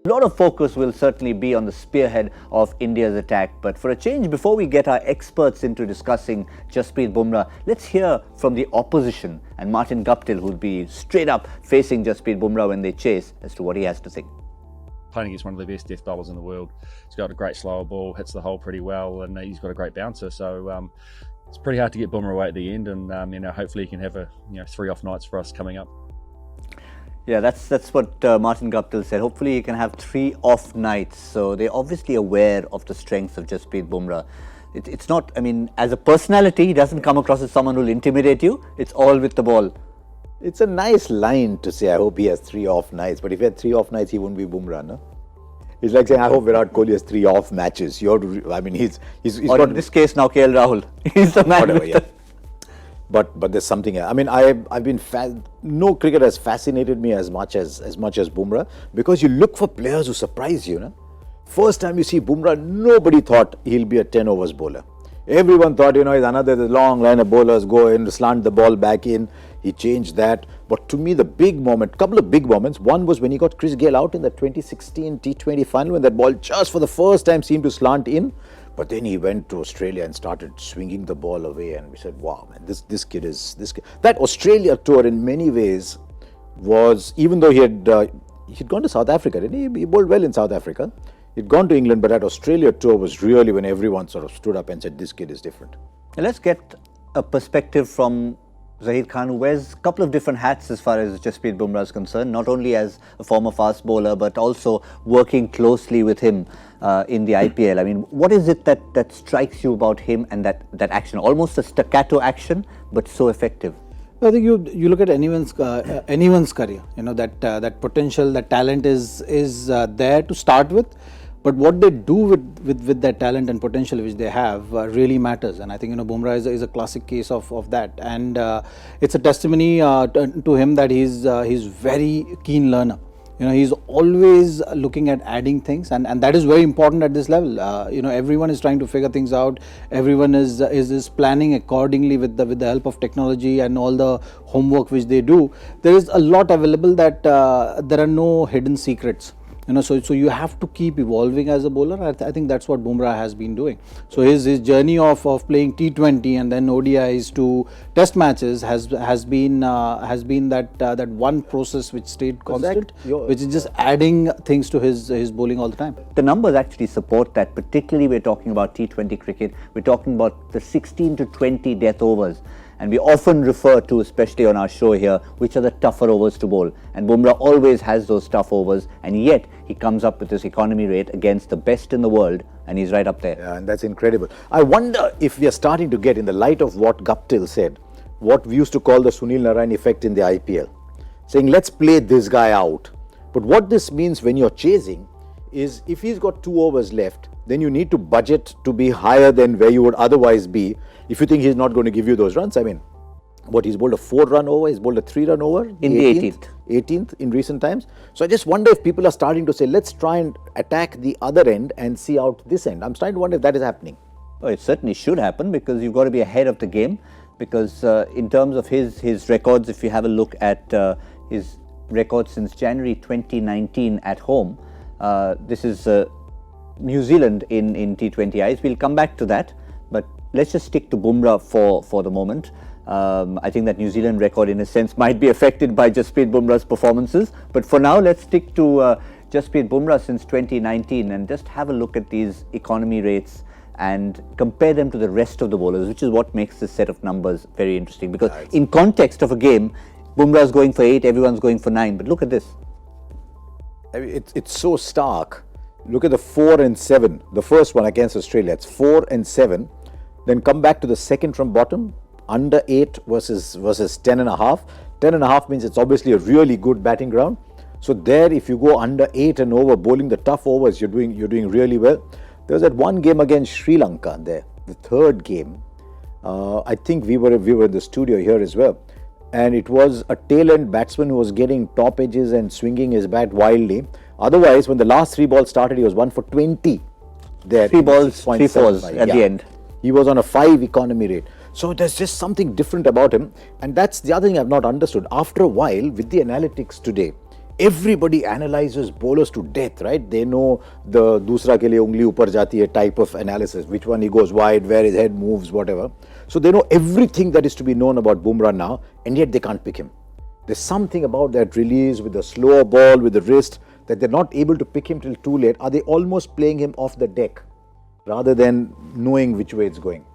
A lot of focus will certainly be on the spearhead of India's attack. But for a change, before we get our experts into discussing Jasprit Bumrah, let's hear from the opposition and Martin Guptill, who'll be straight up facing Jasprit Bumrah when they chase, as to what he has to think. Playing against one of the best death bowlers in the world. He's got a great slower ball, hits the hole pretty well, and he's got a great bouncer. So it's pretty hard to get Bumrah away at the end, and hopefully he can have 3 off nights for us coming up. Yeah, that's what Martin Guptill said. Hopefully he can have 3 off nights. So they're obviously aware of the strengths of Jasprit Bumrah. It's not, as a personality, he doesn't come across as someone who will intimidate you. It's all with the ball. It's a nice line to say, I hope he has 3 off nights. But if he had 3 off nights, he wouldn't be Bumrah, no? It's like saying, I hope Virat Kohli has 3 off matches. You have to, he's or got, in this case now, KL Rahul. He's the man. Whatever, yeah. But there's something. I've been no cricket has fascinated me as much as Bumrah, because you look for players who surprise you. No? First time you see Bumrah, nobody thought he'll be a 10 overs bowler. Everyone thought, he's another long line of bowlers go in, slant the ball back in. He changed that. But to me, the big moment, couple of big moments. One was when he got Chris Gayle out in the 2016 T20 final, when that ball just for the first time seemed to slant in. But then he went to Australia and started swinging the ball away, and we said, wow, man, this kid. That Australia tour in many ways was, even though he'd gone to South Africa, didn't he? He bowled well in South Africa. He'd gone to England, but that Australia tour was really when everyone sort of stood up and said, this kid is different. Now let's get a perspective from Zahir Khan, who wears a couple of different hats as far as Jasprit Bumrah is concerned, not only as a former fast bowler, but also working closely with him in the IPL. What is it that strikes you about him and that action? Almost a staccato action, but so effective. I think you look at anyone's career, that potential, that talent is there to start with. But what they do with that talent and potential which they have really matters, and I think Bumrah is a classic case of that, and it's a testimony to him that he's very keen learner. He's always looking at adding things, and that is very important at this level. Everyone is trying to figure things out. Everyone is planning accordingly with the help of technology and all the homework which they do. There is a lot available that there are no hidden secrets. So you have to keep evolving as a bowler. I think that's what Bumrah has been doing. So his journey of playing T20 and then ODIs to Test matches has been that one process which stayed constant, which is just adding things to his bowling all the time. The numbers actually support that. Particularly, we're talking about T20 cricket. We're talking about the 16 to 20 death overs. And we often refer to, especially on our show here, which are the tougher overs to bowl. And Bumrah always has those tough overs, and yet he comes up with this economy rate against the best in the world, and he's right up there. Yeah, and that's incredible. I wonder if we are starting to get, in the light of what Guptill said, what we used to call the Sunil Narine effect in the IPL, saying let's play this guy out. But what this means when you're chasing is, if he's got 2 overs left, then you need to budget to be higher than where you would otherwise be if you think he's not going to give you those runs. He's bowled a 4-run over, he's bowled a 3-run over. In the 18th in recent times. So I just wonder if people are starting to say, let's try and attack the other end and see out this end. I'm starting to wonder if that is happening. Oh, it certainly should happen, because you've got to be ahead of the game. Because in terms of his records, if you have a look at his records since January 2019 at home, this is New Zealand in T20Is. We'll come back to that, but let's just stick to Bumrah for the moment. I think that New Zealand record, in a sense, might be affected by Jasprit Bumrah's performances. But for now, let's stick to Jasprit Bumrah since 2019 and just have a look at these economy rates and compare them to the rest of the bowlers, which is what makes this set of numbers very interesting. Because in context of a game, Bumrah's going for 8, everyone's going for 9. But look at this. It's so stark. Look at the 4 and 7. The first one against Australia, it's 4 and 7. Then come back to the second from bottom, under 8 versus 10.5. 10.5 means it's obviously a really good batting ground. So there, if you go under 8 and over, bowling the tough overs, you're doing really well. There was that one game against Sri Lanka there, the third game. I think we were in the studio here as well. And it was a tail-end batsman who was getting top edges and swinging his bat wildly. Otherwise, when the last 3 balls started, he was 1 for 20 there. 3 balls, 3 fours at the end. He was on a 5 economy rate. So there's just something different about him. And that's the other thing I've not understood. After a while, with the analytics today, everybody analyzes bowlers to death, right? They know the dusra ke liye ungli upar jati hai type of analysis, which one he goes wide, where his head moves, whatever. So they know everything that is to be known about Bumrah now, and yet they can't pick him. There's something about that release with the slower ball, with the wrist, that they're not able to pick him till too late. Are they almost playing him off the deck rather than knowing which way it's going?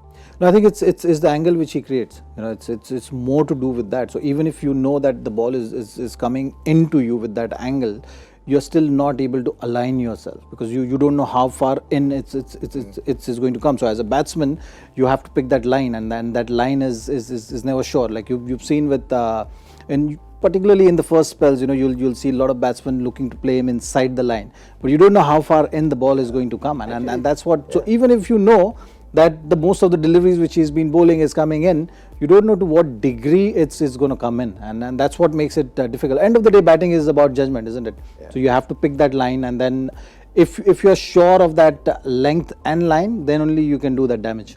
No, I think it's the angle which he creates. It's more to do with that. So even if you know that the ball is coming into you with that angle, you're still not able to align yourself because you don't know how far in it's going to come. So as a batsman, you have to pick that line, and then that line is never sure. Like you've seen with and particularly in the first spells, you'll see a lot of batsmen looking to play him inside the line, but you don't know how far in the ball is going to come, and that's what. So even if you know that the most of the deliveries which he's been bowling is coming in, you don't know to what degree it's going to come in, and that's what makes it difficult. End of the day, batting is about judgment, isn't it? Yeah. So you have to pick that line, and then if you're sure of that length and line, then only you can do that damage.